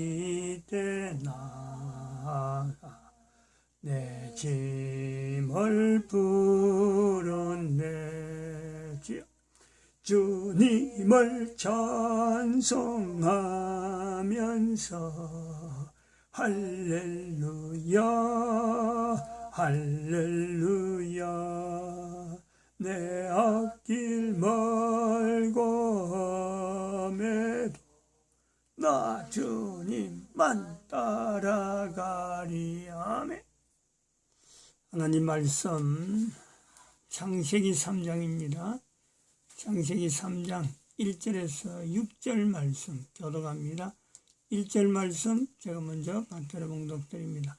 기대 나가 내 짐을 부른 내 주님을 찬송하면서 할렐루야 할렐루야 내 앞길 멀고 험해도 나 주님만 따라가리. 아멘. 하나님 말씀 창세기 3장입니다. 창세기 3장 1절에서 6절 말씀 교독합니다. 1절 말씀 제가 먼저 받들어 봉독드립니다.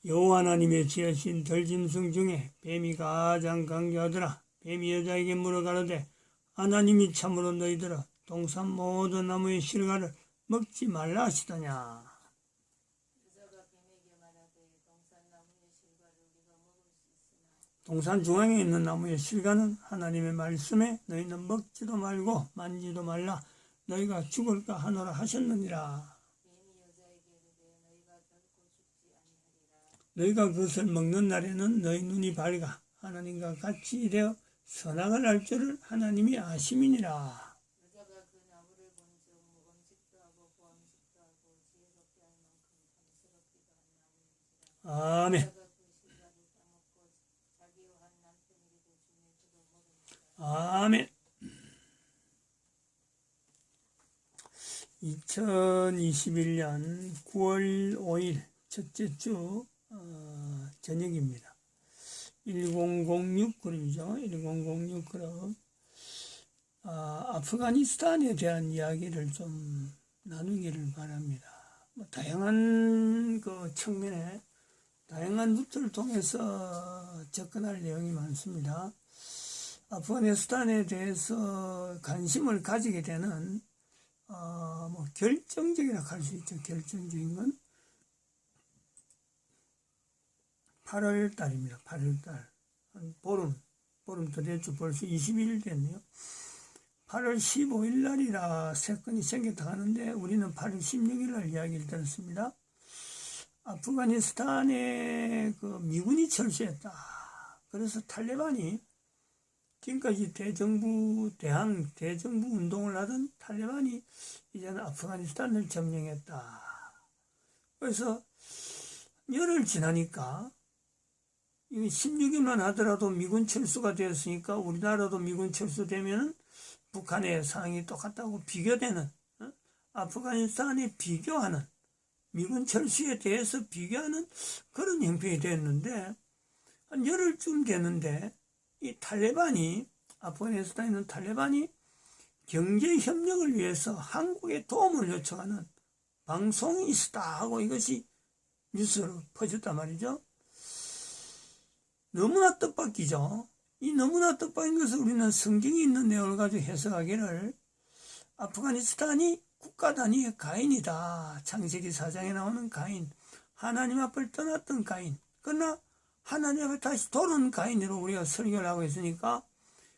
여호와 하나님의 지으신 들짐승 중에 뱀이 가장 강교하더라. 뱀이 여자에게 물어가로되 하나님이 참으로 너희들아 동산 모든 나무의 실과를 먹지 말라 하시더냐. 동산 중앙에 있는 나무의 실과는 하나님의 말씀에 너희는 먹지도 말고 만지도 말라 너희가 죽을까 하노라 하셨느니라. 너희가 그것을 먹는 날에는 너희 눈이 밝아 하나님과 같이 되어 선악을 알 줄을 하나님이 아심이니라. 아멘. 아멘. 2021년 9월 5일 첫째 주 저녁입니다. 1006 그룹이죠. 1006 그룹. 아프가니스탄에 대한 이야기를 좀 나누기를 바랍니다. 다양한 그 측면에 다양한 루트를 통해서 접근할 내용이 많습니다. 아프가니스탄에 대해서 관심을 가지게 되는 결정적이라 할 수 있죠. 결정적인 건 8월 달입니다. 8월 달. 한 보름 더 됐죠. 벌써 21일 됐네요. 8월 15일 날이라 사건이 생겼다 하는데 우리는 8월 16일 날 이야기를 들었습니다. 아프가니스탄에 그 미군이 철수했다. 그래서 탈레반이 지금까지 대정부 운동을 하던 탈레반이 이제는 아프가니스탄을 점령했다. 그래서 열흘 지나니까 16일만 하더라도 미군 철수가 되었으니까 우리나라도 미군 철수되면은 북한의 상황이 똑같다고 비교되는, 아프가니스탄에 비교하는, 미군 철수에 대해서 비교하는 그런 형편이 됐는데, 한 열흘쯤 됐는데, 이 탈레반이, 아프가니스탄에 있는 탈레반이 경제 협력을 위해서 한국에 도움을 요청하는 방송이 있었다 하고 이것이 뉴스로 퍼졌단 말이죠. 너무나 뜻밖이죠. 이 너무나 뜻밖인 것을 우리는 성경에 있는 내용을 가지고 해석하기를 아프가니스탄이 국가 단위의 가인이다. 창세기 4장에 나오는 가인, 하나님 앞을 떠났던 가인, 그러나 하나님 앞에 다시 돌아온 가인으로 우리가 설교를 하고 있으니까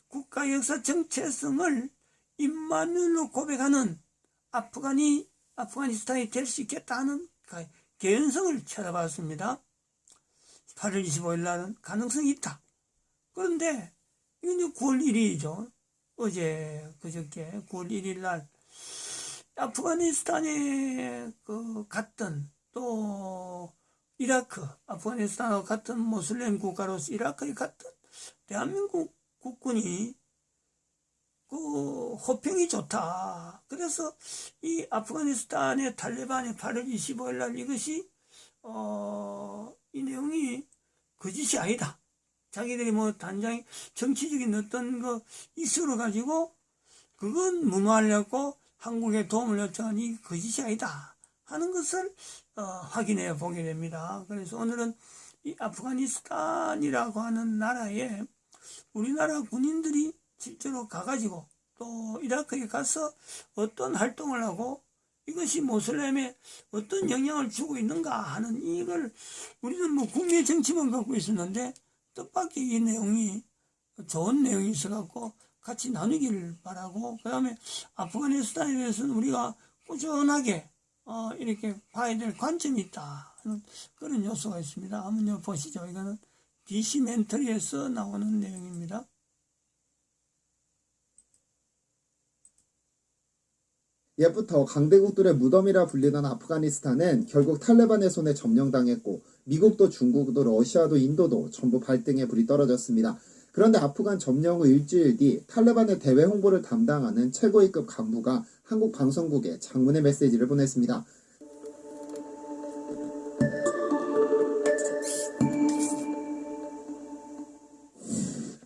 국가 역사 정체성을 임마누엘로 고백하는 아프가니스탄이 될 수 있겠다 하는 개연성을 찾아봤습니다. 8월 25일 날은 가능성이 있다. 그런데 이건 이제 9월 1일이죠. 그저께 9월 1일 날 아프가니스탄에 갔던 또 이라크, 아프가니스탄하고 같은 모슬렘 국가로서 이라크에 갔던 대한민국 국군이 호평이 좋다. 그래서 이 아프가니스탄의 탈레반의 8월 25일 날 이것이 이 내용이 거짓이 아니다. 자기들이 단장이 정치적인 어떤 이슈를 가지고 그건 무마하려고 한국에 도움을 요청한 이 거짓이 아니다 하는 것을 확인해 보게 됩니다. 그래서 오늘은 이 아프가니스탄이라고 하는 나라에 우리나라 군인들이 실제로 가가지고 또 이라크에 가서 어떤 활동을 하고 이것이 모슬렘에 어떤 영향을 주고 있는가 하는 이걸 우리는 국내 정치만 갖고 있었는데 뜻밖의 이 내용이 좋은 내용이 있어갖고 같이 나누기를 바라고, 그 다음에 아프가니스탄에 대해서는 우리가 꾸준하게 이렇게 봐야 될 관점이 있다 하는 그런 요소가 있습니다. 한번 보시죠. 이거는 디시멘터리에서 나오는 내용입니다. 옛부터 강대국들의 무덤이라 불리던 아프가니스탄은 결국 탈레반의 손에 점령당했고 미국도 중국도 러시아도 인도도 전부 발등에 불이 떨어졌습니다. 그런데 아프간 점령 후 일주일 뒤 탈레반의 대외 홍보를 담당하는 최고위급 간부가 한국 방송국에 장문의 메시지를 보냈습니다.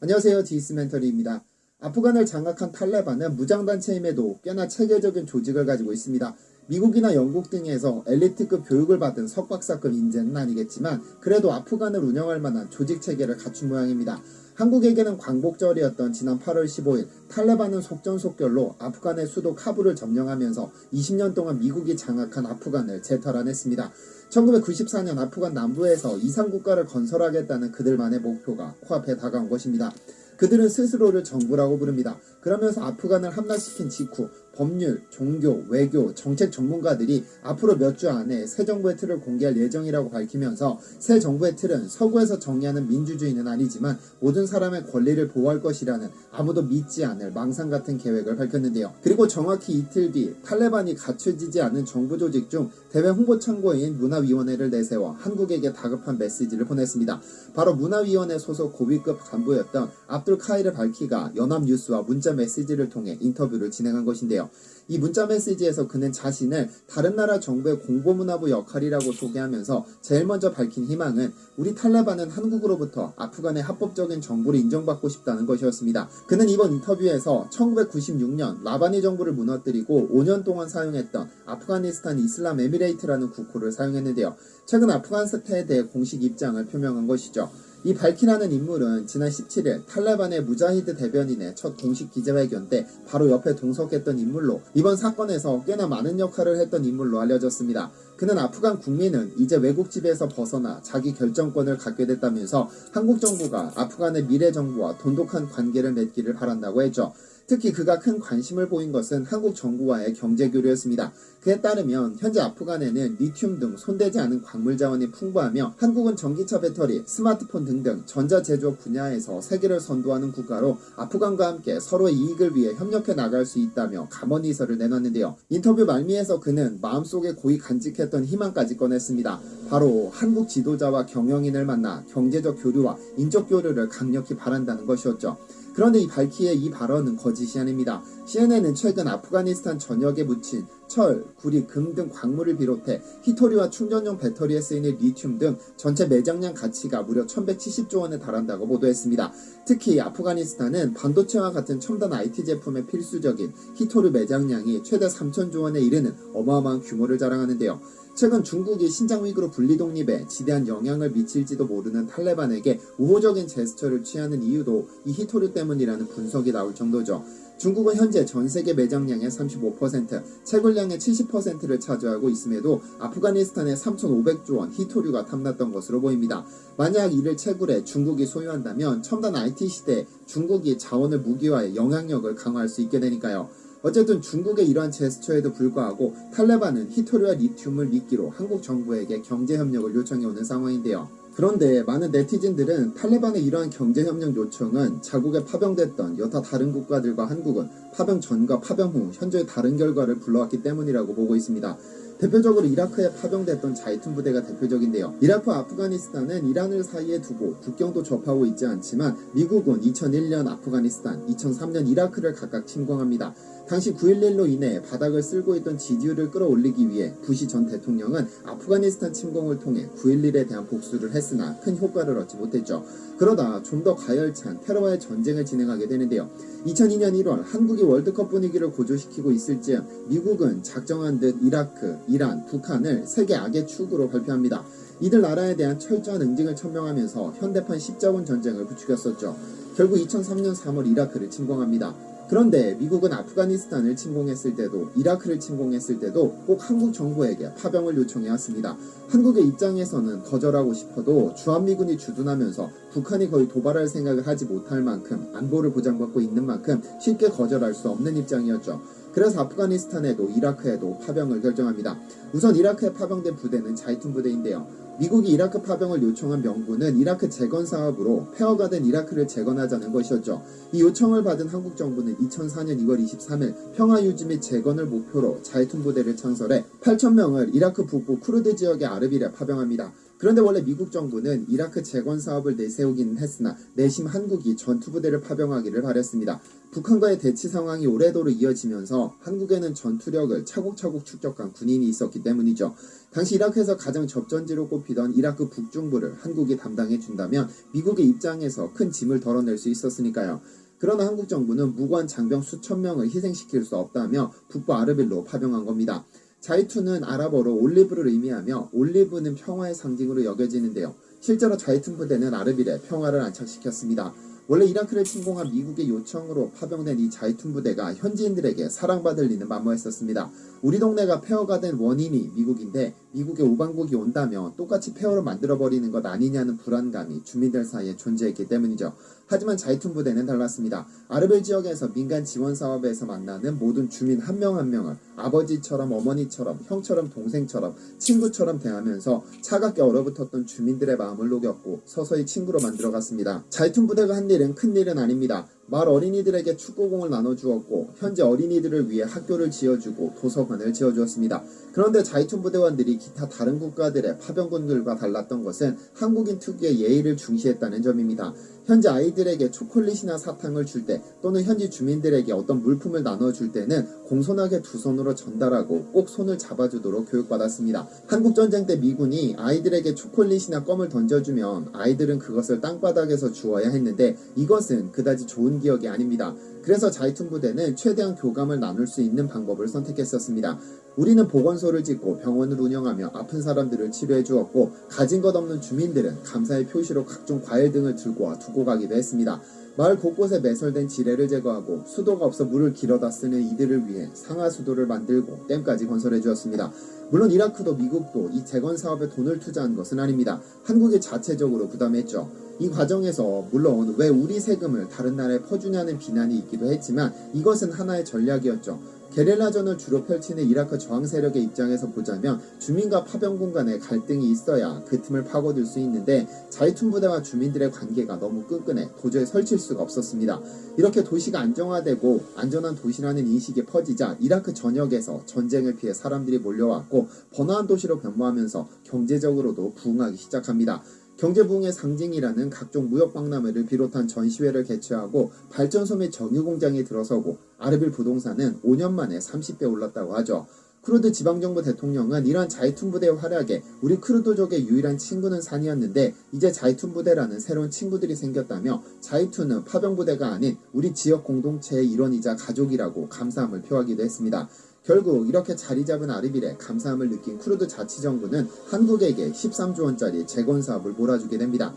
안녕하세요. 디스멘터리입니다. 아프간을 장악한 탈레반은 무장단체임에도 꽤나 체계적인 조직을 가지고 있습니다. 미국이나 영국 등에서 엘리트급 교육을 받은 석박사급 인재는 아니겠지만 그래도 아프간을 운영할 만한 조직체계를 갖춘 모양입니다. 한국에게는 광복절이었던 지난 8월 15일 탈레반은 속전속결로 아프간의 수도 카불을 점령하면서 20년 동안 미국이 장악한 아프간을 재탈환했습니다. 1994년 아프간 남부에서 이상국가를 건설하겠다는 그들만의 목표가 코앞에 다가온 것입니다. 그들은 스스로를 정부라고 부릅니다. 그러면서 아프간을 함락시킨 직후 법률, 종교, 외교, 정책 전문가들이 앞으로 몇 주 안에 새 정부의 틀을 공개할 예정이라고 밝히면서 새 정부의 틀은 서구에서 정의하는 민주주의는 아니지만 모든 사람의 권리를 보호할 것이라는 아무도 믿지 않을 망상 같은 계획을 밝혔는데요. 그리고 정확히 이틀 뒤 탈레반이 갖춰지지 않은 정부 조직 중 대외 홍보창고인 문화위원회를 내세워 한국에게 다급한 메시지를 보냈습니다. 바로 문화위원회 소속 고위급 간부였던 압둘 카이르 발키가 연합뉴스와 문자 메시지를 통해 인터뷰를 진행한 것인데요. 이 문자 메시지에서 그는 자신을 다른 나라 정부의 공보문화부 역할이라고 소개하면서 제일 먼저 밝힌 희망은 우리 탈레반은 한국으로부터 아프간의 합법적인 정부를 인정받고 싶다는 것이었습니다. 그는 이번 인터뷰에서 1996년 라바니 정부를 무너뜨리고 5년 동안 사용했던 아프가니스탄 이슬람 에미레이트라는 국호를 사용했는데요. 최근 아프간 사태에 대해 공식 입장을 표명한 것이죠. 이 발키라는 인물은 지난 17일 탈레반의 무자히드 대변인의 첫 공식 기자회견 때 바로 옆에 동석했던 인물로 이번 사건에서 꽤나 많은 역할을 했던 인물로 알려졌습니다. 그는 아프간 국민은 이제 외국 지배에서 벗어나 자기 결정권을 갖게 됐다면서 한국 정부가 아프간의 미래 정부와 돈독한 관계를 맺기를 바란다고 했죠. 특히 그가 큰 관심을 보인 것은 한국 정부와의 경제 교류였습니다. 그에 따르면 현재 아프간에는 리튬 등 손대지 않은 광물 자원이 풍부하며 한국은 전기차 배터리, 스마트폰 등등 전자제조업 분야에서 세계를 선도하는 국가로 아프간과 함께 서로의 이익을 위해 협력해 나갈 수 있다며 감언이설을 내놨는데요. 인터뷰 말미에서 그는 마음속에 고이 간직했던 희망까지 꺼냈습니다. 바로 한국 지도자와 경영인을 만나 경제적 교류와 인적 교류를 강력히 바란다는 것이었죠. 그런데 이 발키의 이 발언은 거짓이 아닙니다. CNN은 최근 아프가니스탄 전역에 묻힌 철, 구리, 금 등 광물을 비롯해 히토리와 충전용 배터리에 쓰이는 리튬 등 전체 매장량 가치가 무려 1170조 원에 달한다고 보도했습니다. 특히 아프가니스탄은 반도체와 같은 첨단 IT 제품의 필수적인 히토리 매장량이 최대 3천조 원에 이르는 어마어마한 규모를 자랑하는데요. 최근 중국이 신장 위구르 분리 독립에 지대한 영향을 미칠지도 모르는 탈레반에게 우호적인 제스처를 취하는 이유도 이 히토류 때문이라는 분석이 나올 정도죠. 중국은 현재 전세계 매장량의 35%, 채굴량의 70%를 차지하고 있음에도 아프가니스탄에 3,500조 원 히토류가 탐났던 것으로 보입니다. 만약 이를 채굴해 중국이 소유한다면 첨단 IT 시대에 중국이 자원을 무기화해 영향력을 강화할 수 있게 되니까요. 어쨌든 중국의 이러한 제스처에도 불구하고 탈레반은 히토류와 리튬을 미끼로 한국 정부에게 경제협력을 요청해오는 상황인데요. 그런데 많은 네티즌들은 탈레반의 이러한 경제협력 요청은 자국에 파병됐던 여타 다른 국가들과 한국은 파병 전과 파병 후 현저히 다른 결과를 불러왔기 때문이라고 보고 있습니다. 대표적으로 이라크에 파병됐던 자이툰 부대가 대표적인데요. 이라크와 아프가니스탄은 이란을 사이에 두고 국경도 접하고 있지 않지만 미국은 2001년 아프가니스탄, 2003년 이라크를 각각 침공합니다. 당시 9.11로 인해 바닥을 쓸고 있던 지지율을 끌어올리기 위해 부시 전 대통령은 아프가니스탄 침공을 통해 9.11에 대한 복수를 했으나 큰 효과를 얻지 못했죠. 그러다 좀 더 가열찬 테러와의 전쟁을 진행하게 되는데요. 2002년 1월 한국이 월드컵 분위기를 고조시키고 있을 즈음 미국은 작정한 듯 이라크, 이란, 북한을 세계 악의 축으로 발표합니다. 이들 나라에 대한 철저한 응징을 천명하면서 현대판 십자군 전쟁을 부추겼었죠. 결국 2003년 3월 이라크를 침공합니다. 그런데 미국은 아프가니스탄을 침공했을 때도 이라크를 침공했을 때도 꼭 한국 정부에게 파병을 요청해왔습니다. 한국의 입장에서는 거절하고 싶어도 주한미군이 주둔하면서 북한이 거의 도발할 생각을 하지 못할 만큼 안보를 보장받고 있는 만큼 쉽게 거절할 수 없는 입장이었죠. 그래서 아프가니스탄에도 이라크에도 파병을 결정합니다. 우선 이라크에 파병된 부대는 자이툰 부대인데요. 미국이 이라크 파병을 요청한 명분은 이라크 재건 사업으로 폐허가 된 이라크를 재건하자는 것이었죠. 이 요청을 받은 한국 정부는 2004년 2월 23일 평화 유지 및 재건을 목표로 자이툰 부대를 창설해 8,000명을 이라크 북부 쿠르드 지역의 아르빌에 파병합니다. 그런데 원래 미국 정부는 이라크 재건 사업을 내세우기는 했으나 내심 한국이 전투부대를 파병하기를 바랬습니다. 북한과의 대치 상황이 오래도록 이어지면서 한국에는 전투력을 차곡차곡 축적한 군인이 있었기 때문이죠. 당시 이라크에서 가장 접전지로 꼽히던 이라크 북중부를 한국이 담당해준다면 미국의 입장에서 큰 짐을 덜어낼 수 있었으니까요. 그러나 한국 정부는 무고한 장병 수천 명을 희생시킬 수 없다며 북부 아르빌로 파병한 겁니다. 자이툰은 아랍어로 올리브를 의미하며 올리브는 평화의 상징으로 여겨지는데요. 실제로 자이툰 부대는 아르빌에 평화를 안착시켰습니다. 원래 이라크를 침공한 미국의 요청으로 파병된 이 자이툰 부대가 현지인들에게 사랑받을 리는 만무했었습니다. 우리 동네가 폐허가 된 원인이 미국인데 미국의 우방국이 온다며 똑같이 폐허로 만들어버리는 것 아니냐는 불안감이 주민들 사이에 존재했기 때문이죠. 하지만 자이툰 부대는 달랐습니다. 아르빌 지역에서 민간 지원 사업에서 만나는 모든 주민 한 명 한 명을 아버지처럼 어머니처럼 형처럼 동생처럼 친구처럼 대하면서 차갑게 얼어붙었던 주민들의 마음을 녹였고 서서히 친구로 만들어갔습니다. 자이툰 부대가 한 일은 큰 일은 아닙니다. 마을 어린이들에게 축구공을 나눠주었고 현재 어린이들을 위해 학교를 지어주고 도서관을 지어주었습니다. 그런데 자이툰 부대원들이 기타 다른 국가들의 파병군들과 달랐던 것은 한국인 특유의 예의를 중시했다는 점입니다. 현재 아이들에게 초콜릿이나 사탕을 줄 때 또는 현지 주민들에게 어떤 물품을 나눠줄 때는 공손하게 두 손으로 전달하고 꼭 손을 잡아주도록 교육받았습니다. 한국전쟁 때 미군이 아이들에게 초콜릿이나 껌을 던져주면 아이들은 그것을 땅바닥에서 주워야 했는데 이것은 그다지 좋은 기억이 아닙니다. 그래서 자이툰 부대는 최대한 교감을 나눌 수 있는 방법을 선택했었습니다. 우리는 보건소를 짓고 병원을 운영하며 아픈 사람들을 치료해 주었고 가진 것 없는 주민들은 감사의 표시로 각종 과일 등을 들고 와 두고 가기도 했습니다. 마을 곳곳에 매설된 지뢰를 제거하고 수도가 없어 물을 길어다 쓰는 이들을 위해 상하수도를 만들고 댐까지 건설해 주었습니다. 물론 이라크도 미국도 이 재건 사업에 돈을 투자한 것은 아닙니다. 한국이 자체적으로 부담했죠. 이 과정에서 물론 왜 우리 세금을 다른 나라에 퍼주냐는 비난이 있기도 했지만 이것은 하나의 전략이었죠. 게릴라전을 주로 펼치는 이라크 저항 세력의 입장에서 보자면 주민과 파병군 간의 갈등이 있어야 그 틈을 파고들 수 있는데 자이툰 부대와 주민들의 관계가 너무 끈끈해 도저히 설칠 수가 없었습니다. 이렇게 도시가 안정화되고 안전한 도시라는 인식이 퍼지자 이라크 전역에서 전쟁을 피해 사람들이 몰려왔고 번화한 도시로 변모하면서 경제적으로도 부흥하기 시작합니다. 경제부흥의 상징이라는 각종 무역박람회를 비롯한 전시회를 개최하고 발전소 및 정유공장이 들어서고 아르빌 부동산은 5년 만에 30배 올랐다고 하죠. 쿠르드 지방정부 대통령은 이러한 자이툰 부대의 활약에 우리 쿠르드족의 유일한 친구는 산이었는데 이제 자이툰 부대라는 새로운 친구들이 생겼다며 자이툰은 파병부대가 아닌 우리 지역 공동체의 일원이자 가족이라고 감사함을 표하기도 했습니다. 결국 이렇게 자리 잡은 아르빌에 감사함을 느낀 쿠르드 자치정부는 한국에게 13조 원짜리 재건 사업을 몰아주게 됩니다.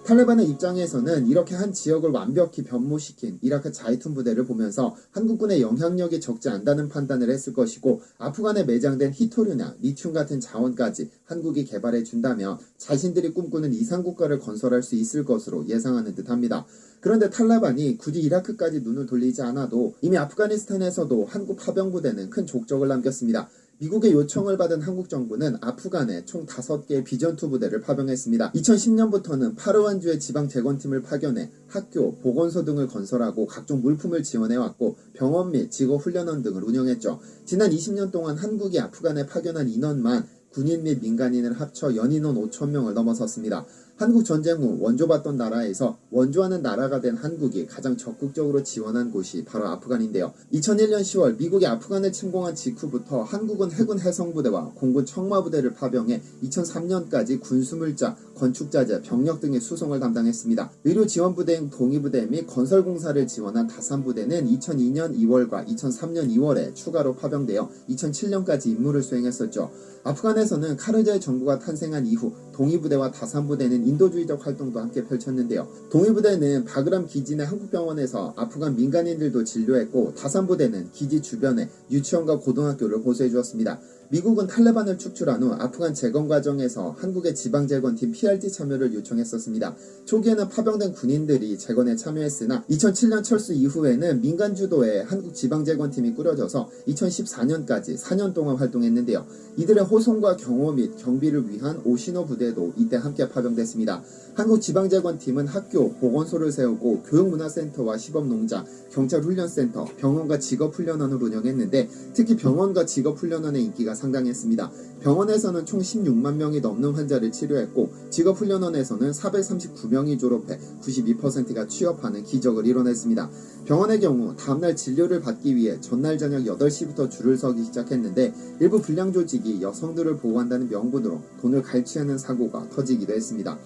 탈레반의 입장에서는 이렇게 한 지역을 완벽히 변모시킨 이라크 자이툰 부대를 보면서 한국군의 영향력이 적지 않다는 판단을 했을 것이고 아프간에 매장된 히토류나 리튬 같은 자원까지 한국이 개발해 준다면 자신들이 꿈꾸는 이상국가를 건설할 수 있을 것으로 예상하는 듯합니다. 그런데 탈레반이 굳이 이라크까지 눈을 돌리지 않아도 이미 아프가니스탄에서도 한국 파병부대는 큰 족적을 남겼습니다. 미국의 요청을 받은 한국 정부는 아프간에 총 5개의 비전투 부대를 파병했습니다. 2010년부터는 파르완주의 지방 재건팀을 파견해 학교, 보건소 등을 건설하고 각종 물품을 지원해왔고 병원 및 직업훈련원 등을 운영했죠. 지난 20년 동안 한국이 아프간에 파견한 인원만 군인 및 민간인을 합쳐 연인원 5,000명을 넘어섰습니다. 한국 전쟁 후 원조받던 나라에서 원조하는 나라가 된 한국이 가장 적극적으로 지원한 곳이 바로 아프간인데요. 2001년 10월 미국이 아프간을 침공한 직후부터 한국은 해군 해성부대와 공군 청마부대를 파병해 2003년까지 군수물자, 건축자재, 병력 등의 수송을 담당했습니다. 의료지원부대인 동의부대 및 건설공사를 지원한 다산부대는 2002년 2월과 2003년 2월에 추가로 파병되어 2007년까지 임무를 수행했었죠. 아프간에서는 카르자이 정부가 탄생한 이후 동의부대와 다산부대는 인도주의적 활동도 함께 펼쳤는데요. 동의부대는 바그람 기지 내 한국병원에서 아프간 민간인들도 진료했고 다산부대는 기지 주변에 유치원과 고등학교를 보수해 주었습니다. 미국은 탈레반을 축출한 후 아프간 재건 과정에서 한국의 지방재건팀 PRT 참여를 요청했었습니다. 초기에는 파병된 군인들이 재건에 참여했으나 2007년 철수 이후에는 민간 주도의 한국 지방재건팀이 꾸려져서 2014년까지 4년 동안 활동했는데요. 이들의 호송과 경호 및 경비를 위한 오신호 부대도 이때 함께 파병됐습니다. 한국 지방재건팀은 학교, 보건소를 세우고 교육문화센터와 시범농장, 경찰훈련센터, 병원과 직업훈련원을 운영했는데 특히 병원과 직업훈련원의 인기가 상당했습니다. 병원에서는 총 16만 명이 넘는 환자를 치료했고 직업훈련원에서는 439명이 졸업해 92%가 취업하는 기적을 이뤄냈습니다. 병원의 경우 다음날 진료를 받기 위해 전날 저녁 8시부터 줄을 서기 시작했는데 일부 불량 조직이 여성들을 보호한다는 명분으로 돈을 갈취하는 사고가 터지기도 했습니다.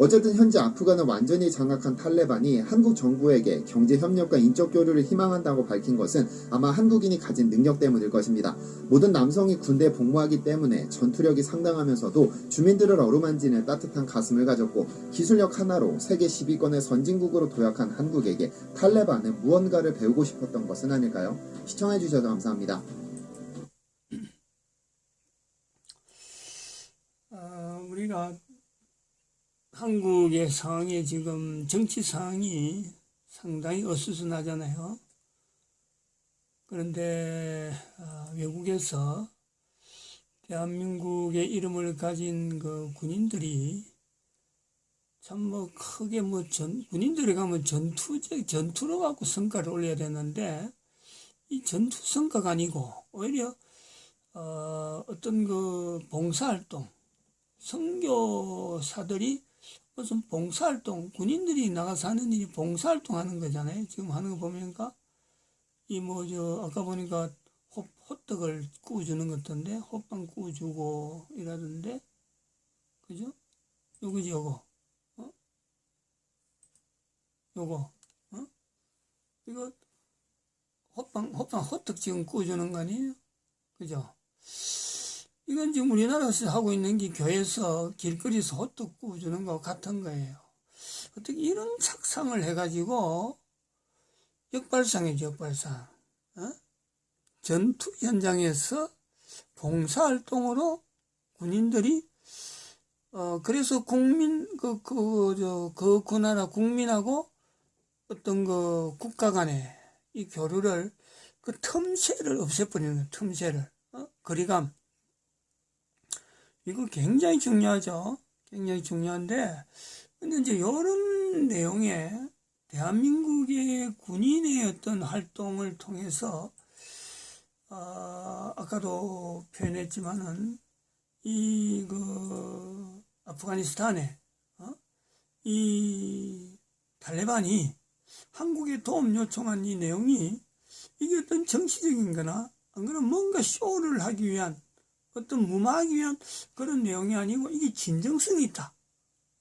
어쨌든 현재 아프간을 완전히 장악한 탈레반이 한국 정부에게 경제협력과 인적 교류를 희망한다고 밝힌 것은 아마 한국인이 가진 능력 때문일 것입니다. 모든 남성이 군대에 복무하기 때문에 전투력이 상당하면서도 주민들을 어루만지는 따뜻한 가슴을 가졌고 기술력 하나로 세계 10위권의 선진국으로 도약한 한국에게 탈레반은 무언가를 배우고 싶었던 것은 아닐까요? 시청해주셔서 감사합니다. 우리가 한국의 상황이 지금 정치 상황이 상당히 어수선하잖아요. 그런데 외국에서 대한민국의 이름을 가진 그 군인들이 참 뭐 크게 군인들이 가면 전투로 갖고 성과를 올려야 되는데 이 전투 성과가 아니고 오히려 어떤 그 봉사활동, 선교사들이 무슨 봉사활동, 군인들이 나가서 하는 일이 봉사활동 하는 거잖아요. 지금 하는 거 보니까, 아까 보니까 호떡을 구워주는 것 같던데, 호빵 구워주고 이러던데, 그죠? 요거지, 요거. 요거. 이거, 호떡 지금 구워주는 거 아니에요? 그죠? 이건 지금 우리나라에서 하고 있는 게 교회에서 길거리에서 호떡 구워주는 거 같은 거예요. 어떻게 이런 착상을 해가지고 역발상이죠, 역발상. 전투 현장에서 봉사활동으로 군인들이 그래서 그 나라 국민하고 어떤 그 국가 간의 이 교류를 그 틈새를 없애버리는 거예요, 틈새를. 거리감. 이거 굉장히 중요하죠. 굉장히 중요한데, 근데 이제 이런 내용에 대한민국의 군인의 어떤 활동을 통해서, 아까도 표현했지만은, 아프가니스탄에, 이 탈레반이 한국에 도움 요청한 이 내용이 이게 어떤 정치적인 거나, 안 그러면 뭔가 쇼를 하기 위한 어떤 무마하기 위한 그런 내용이 아니고 이게 진정성이 있다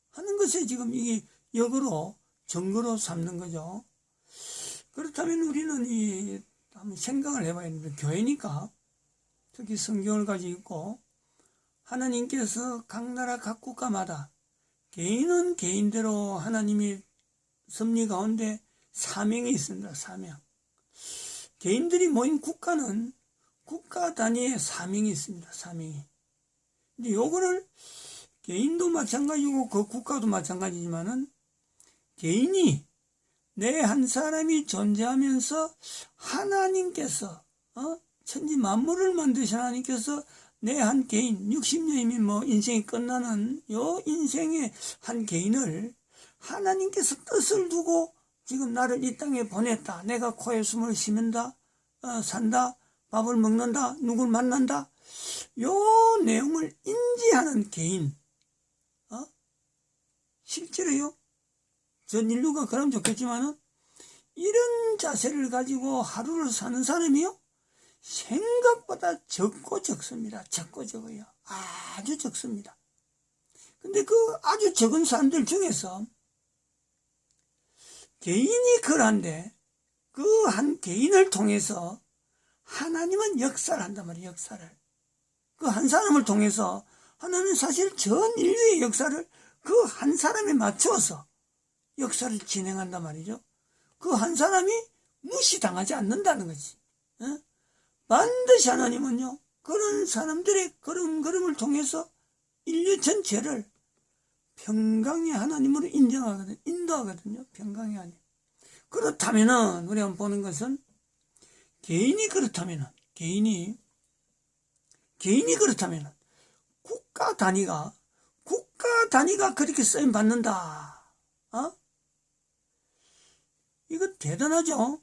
하는 것에 지금 이게 역으로 증거로 삼는 거죠. 그렇다면 우리는 한번 생각을 해봐야 됩니다. 교회니까 특히 성경을 가지고 있고 하나님께서 각 나라 각 국가마다 개인은 개인대로 하나님이 섭리 가운데 사명이 있습니다. 사명. 개인들이 모인 국가는 국가 단위의 사명이 있습니다. 사명이. 근데 요거를 개인도 마찬가지고 그 국가도 마찬가지지만은 개인이 내 한 사람이 존재하면서 하나님께서 천지 만물을 만드신 하나님께서 내 한 개인 60년이면 뭐 인생이 끝나는 요 인생의 한 개인을 하나님께서 뜻을 두고 지금 나를 이 땅에 보냈다. 내가 코에 숨을 쉬면다. 산다. 밥을 먹는다, 누굴 만난다, 요 내용을 인지하는 개인, 실제로요, 전 인류가 그러면 좋겠지만은, 이런 자세를 가지고 하루를 사는 사람이요, 생각보다 적고 적습니다. 적고 적어요. 아주 적습니다. 근데 그 아주 적은 사람들 중에서, 개인이 그런데, 그 한 개인을 통해서, 하나님은 역사를 한단 말이에요, 역사를. 그 한 사람을 통해서 하나님은 사실 전 인류의 역사를 그 한 사람에 맞춰서 역사를 진행한단 말이죠. 그 한 사람이 무시당하지 않는다는 거지. 반드시 하나님은요, 그런 사람들의 걸음걸음을 통해서 인류 전체를 평강의 하나님으로 인도하거든요. 평강의 하나님. 그렇다면은, 우리가 보는 것은, 개인이 그렇다면은, 개인이 그렇다면은, 국가 단위가 그렇게 쓰임 받는다. 이거 대단하죠?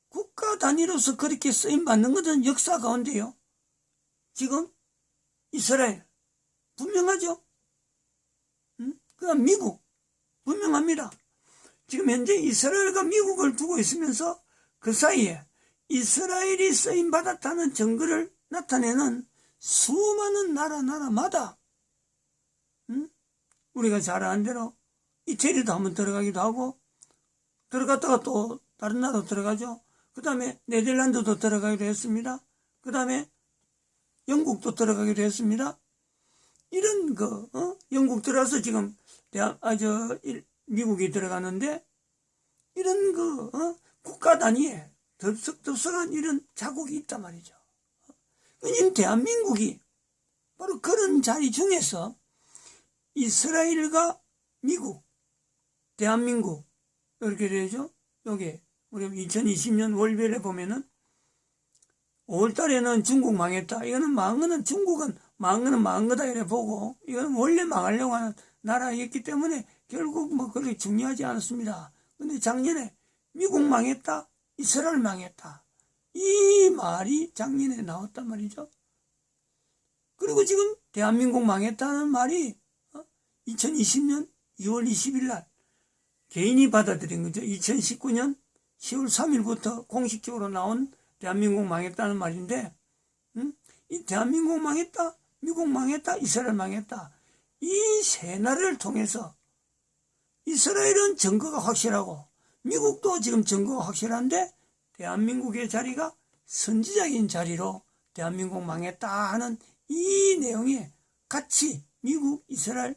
국가 단위로서 그렇게 쓰임 받는 것은 역사 가운데요. 지금, 이스라엘, 분명하죠? 그다음 미국, 분명합니다. 지금 현재 이스라엘과 미국을 두고 있으면서 그 사이에 이스라엘이 쓰임받았다는 증거를 나타내는 수많은 나라마다 우리가 잘 아는 대로 이태리도 한번 들어가기도 하고 들어갔다가 또 다른 나라도 들어가죠. 그 다음에 네덜란드도 들어가기도 했습니다. 그 다음에 영국도 들어가기도 했습니다. 이런 영국 들어가서 지금 미국이 들어가는데 이런 국가 단위에 덥석덥석한 이런 자국이 있단 말이죠. 이 대한민국이 바로 그런 자리 중에서 이스라엘과 미국, 대한민국 이렇게 되죠. 여기 우리 2020년 월별에 보면은 5월달에는 중국 망했다. 이거는 망한 거는 중국은 망한 거는 망한 거다 이래 보고 이거는 원래 망하려고 하는 나라였기 때문에 결국 뭐 그렇게 중요하지 않았습니다. 근데 작년에 미국 망했다, 이스라엘 망했다. 이 말이 작년에 나왔단 말이죠. 그리고 지금 대한민국 망했다는 말이 2020년 2월 20일 날 개인이 받아들인 거죠. 2019년 10월 3일부터 공식적으로 나온 대한민국 망했다는 말인데 이 대한민국 망했다, 미국 망했다, 이스라엘 망했다. 이 세 나라를 통해서 이스라엘은 증거가 확실하고 미국도 지금 증거가 확실한데 대한민국의 자리가 선지자인 자리로 대한민국 망했다 하는 이 내용이 같이 미국, 이스라엘,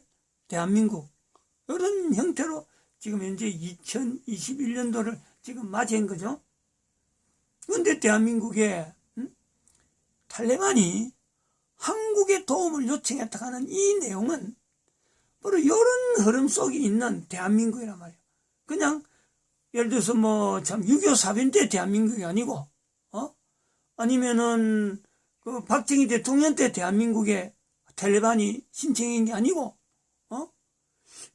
대한민국 이런 형태로 지금 현재 2021년도를 지금 맞이한 거죠. 그런데 대한민국에 탈레반이 한국의 도움을 요청했다 하는 이 내용은 바로 이런 흐름 속에 있는 대한민국이란 말이에요. 그냥 예를 들어서 뭐 참 6.25 사변 때 대한민국이 아니고 아니면은 그 박정희 대통령 때 대한민국에 탈레반이 신청한 게 아니고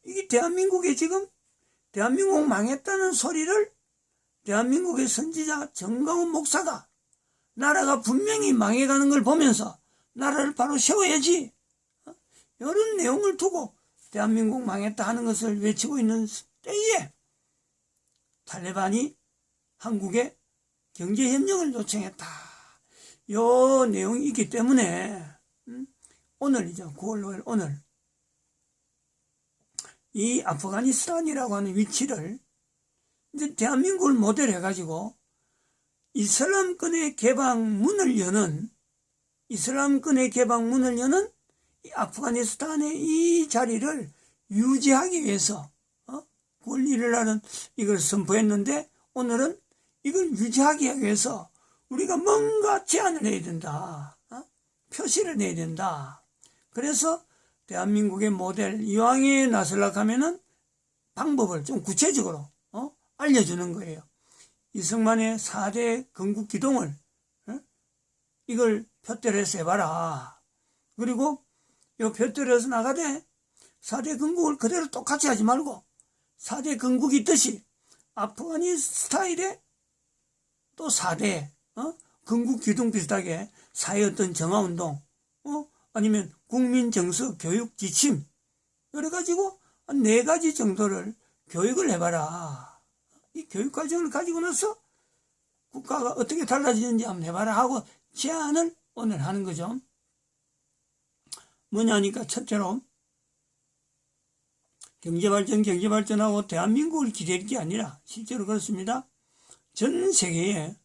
이게 대한민국에 지금 대한민국 망했다는 소리를 대한민국의 선지자 정광훈 목사가 나라가 분명히 망해가는 걸 보면서 나라를 바로 세워야지 이런 내용을 두고 대한민국 망했다 하는 것을 외치고 있는 때에 탈레반이 한국에 경제협력을 요청했다. 요 내용이 있기 때문에 오늘이죠. 9월 5일 오늘 이 아프가니스탄이라고 하는 위치를 이제 대한민국을 모델 해가지고 이슬람권의 개방문을 여는 이 아프가니스탄의 이 자리를 유지하기 위해서 9월 1일 날은 이걸 선포했는데 오늘은 이걸 유지하기 위해서 우리가 뭔가 제안을 해야 된다. 표시를 내야 된다. 그래서 대한민국의 모델 이왕에 나서려고 하면은 방법을 좀 구체적으로 알려주는 거예요. 이승만의 4대 건국기동을 이걸 표대로 해서 해봐라. 그리고 이 표대로 해서 나가되 4대 건국을 그대로 똑같이 하지 말고 4대 건국이 있듯이 아프가니스탄에 또 4대 건국기동 비슷하게 사회 어떤 정화운동 아니면 국민정서 교육 지침 여러 가지고 한 4가지 정도를 교육을 해봐라. 이 교육 과정을 가지고 나서 국가가 어떻게 달라지는지 한번 해봐라 하고 제안을 오늘 하는 거죠. 뭐냐니까 첫째로 경제발전하고 대한민국을 기대할 게 아니라 실제로 그렇습니다. 전 세계에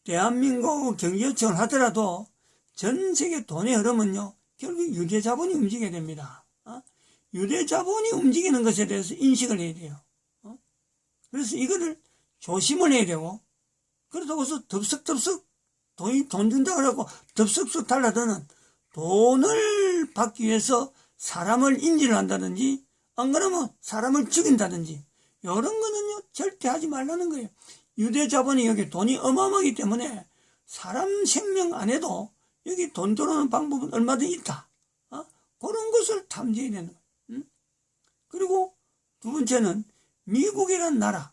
대한민국 경제요청을 하더라도 전 세계 돈의 흐름은요 결국 유대자본이 움직여야 됩니다. 유대자본이 움직이는 것에 대해서 인식을 해야 돼요. 그래서 이거를 조심을 해야 되고 그렇다고 해서 덥석덥석 돈 준다 그러고 덥석석 달라드는 돈을 받기 위해서 사람을 인질을 한다든지 안 그러면 사람을 죽인다든지 이런 거는요 절대 하지 말라는 거예요. 유대 자본이 여기 돈이 어마어마하기 때문에 사람 생명 안에도 여기 돈 들어오는 방법은 얼마든지 있다. 그런 것을 탐지해야 되는 거예요. 그리고 두 번째는 미국이라는 나라,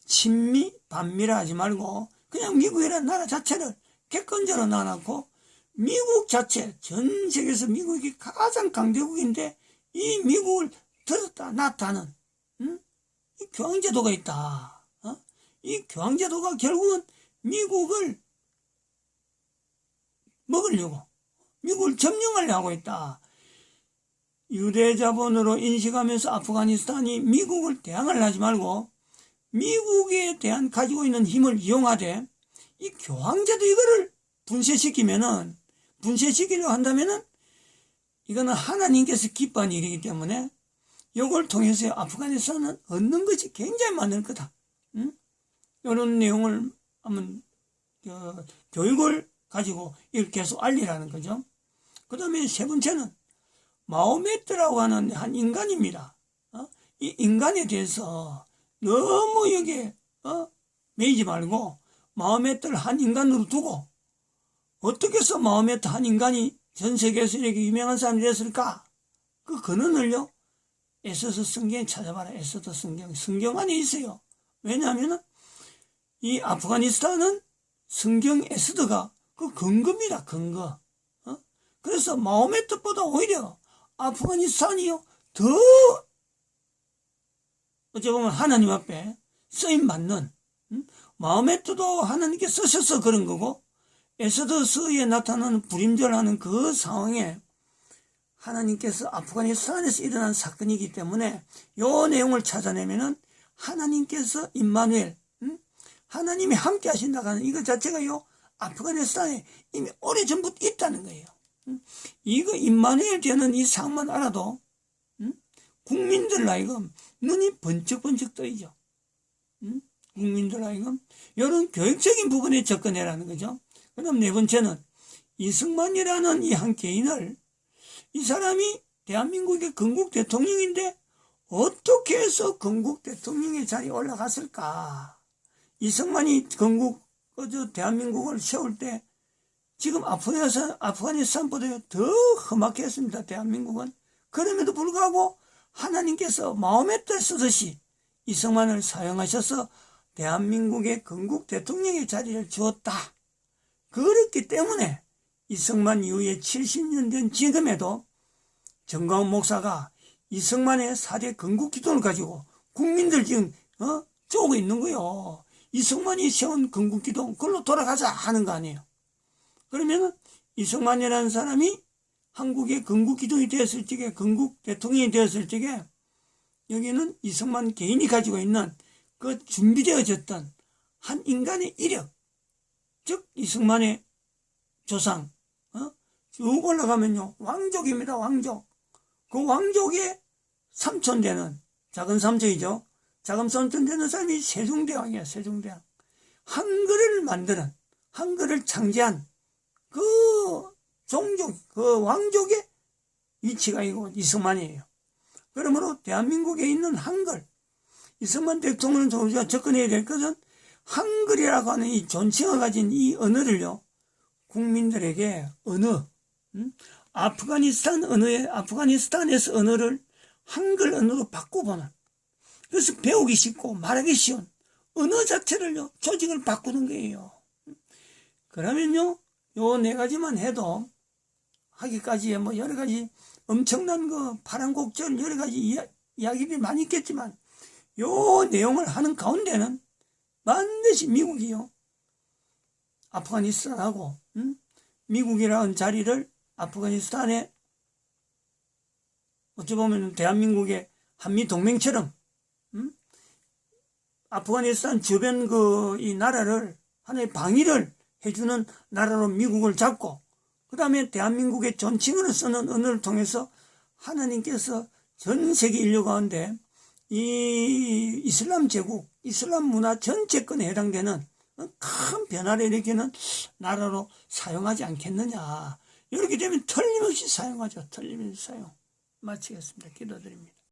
친미 반미라 하지 말고 그냥 미국이라는 나라 자체를 객관적으로 놔놓고 미국 자체, 전 세계에서 미국이 가장 강대국인데 이 미국을 들었다 놨다는 이 교황제도가 있다. 이 교황제도가 결국은 미국을 먹으려고 미국을 점령하려고 하고 있다. 유대자본으로 인식하면서 아프가니스탄이 미국을 대항을 하지 말고 미국에 대한 가지고 있는 힘을 이용하되 이 교황제도 이거를 분쇄시키려고 한다면은 이거는 하나님께서 기뻐하는 일이기 때문에 이걸 통해서 아프가니스탄은 얻는 것이 굉장히 많을 거다. 이런 내용을 한번 교육을 가지고 이렇게 계속 알리라는 거죠. 그 다음에 세 번째는 마호메트라고 하는 한 인간입니다. 이 인간에 대해서 너무 여기에 매이지 말고 마호메트를 한 인간으로 두고 어떻게 해서 마호메트 한 인간이 전 세계에서 이렇게 유명한 사람이 됐을까? 그 근원을요 에스더 성경에 찾아봐라. 에스더 성경 안에 있어요. 왜냐하면 이 아프가니스탄은 성경 에스더가 그 근거입니다. 근거. 그래서 마호메트보다 오히려 아프가니스탄이요 더 어찌 보면 하나님 앞에 쓰임받는 마호메트도 하나님께 쓰셔서 그런 거고 에스더서에 나타나는 불임절하는 그 상황에 하나님께서 아프가니스탄에서 일어난 사건이기 때문에 요 내용을 찾아내면은 하나님께서 임마누엘 하나님이 함께 하신다고 하는 이것 자체가요 아프가니스탄에 이미 오래전부터 있다는 거예요. 이거 임마누엘 되는 이 상만 알아도 국민들 하여금 눈이 번쩍번쩍 떠이죠. 국민들 하여금 이런 교육적인 부분에 접근해라는 거죠. 그럼 네 번째는 이승만이라는 이 한 개인을 이 사람이 대한민국의 건국 대통령인데 어떻게 해서 건국 대통령의 자리에 올라갔을까? 이승만이 대한민국을 세울 때 지금 아프가니스탄보다 더 험하게 했습니다. 대한민국은. 그럼에도 불구하고 하나님께서 마호메트를 쓰듯이 이승만을 사용하셔서 대한민국의 건국 대통령의 자리를 주었다. 그렇기 때문에 이승만 이후에 70년 된 지금에도 정광훈 목사가 이승만의 4대 건국 기도를 가지고 국민들 지금 쪼고 있는 거요. 이승만이 세운 건국 기도 그걸로 돌아가자 하는 거 아니에요. 그러면 이승만이라는 사람이 한국의 건국 기동이 되었을 적에 건국 대통령이 되었을 적에 여기는 이승만 개인이 가지고 있는 그 준비되어졌던 한 인간의 이력, 즉 이승만의 조상 쭉 올라가면요 왕족입니다. 왕족. 그 왕족의 삼촌 되는 작은 삼촌이죠. 작은 삼촌 되는 사람이 세종대왕이에요. 세종대왕. 한글을 만드는 한글을 창제한 그 종족, 그 왕족의 위치가 이거 이승만이에요. 그러므로 대한민국에 있는 한글, 이승만 대통령은 우리가 접근해야 될 것은 한글이라고 하는 이 존칭을 가진 이 언어를요, 국민들에게 아프가니스탄에서 언어를 한글 언어로 바꿔보는, 그래서 배우기 쉽고 말하기 쉬운 언어 자체를요, 조직을 바꾸는 거예요. 그러면요, 요 네 가지만 해도 하기까지에 뭐 여러 가지 엄청난 그 파란곡절 여러 가지 이야기들이 많이 있겠지만 요 내용을 하는 가운데는 반드시 미국이요. 아프가니스탄하고 미국이라는 자리를 아프가니스탄에 어찌 보면 대한민국의 한미동맹처럼 아프가니스탄 주변 이 나라를 하나의 방위를 해주는 나라로 미국을 잡고 그 다음에 대한민국의 존칭으로 쓰는 언어를 통해서 하나님께서 전 세계 인류 가운데 이 이슬람 제국, 이슬람 문화 전체권에 해당되는 큰 변화를 일으키는 나라로 사용하지 않겠느냐. 이렇게 되면 틀림없이 사용하죠. 틀림없이 사용. 마치겠습니다. 기도드립니다.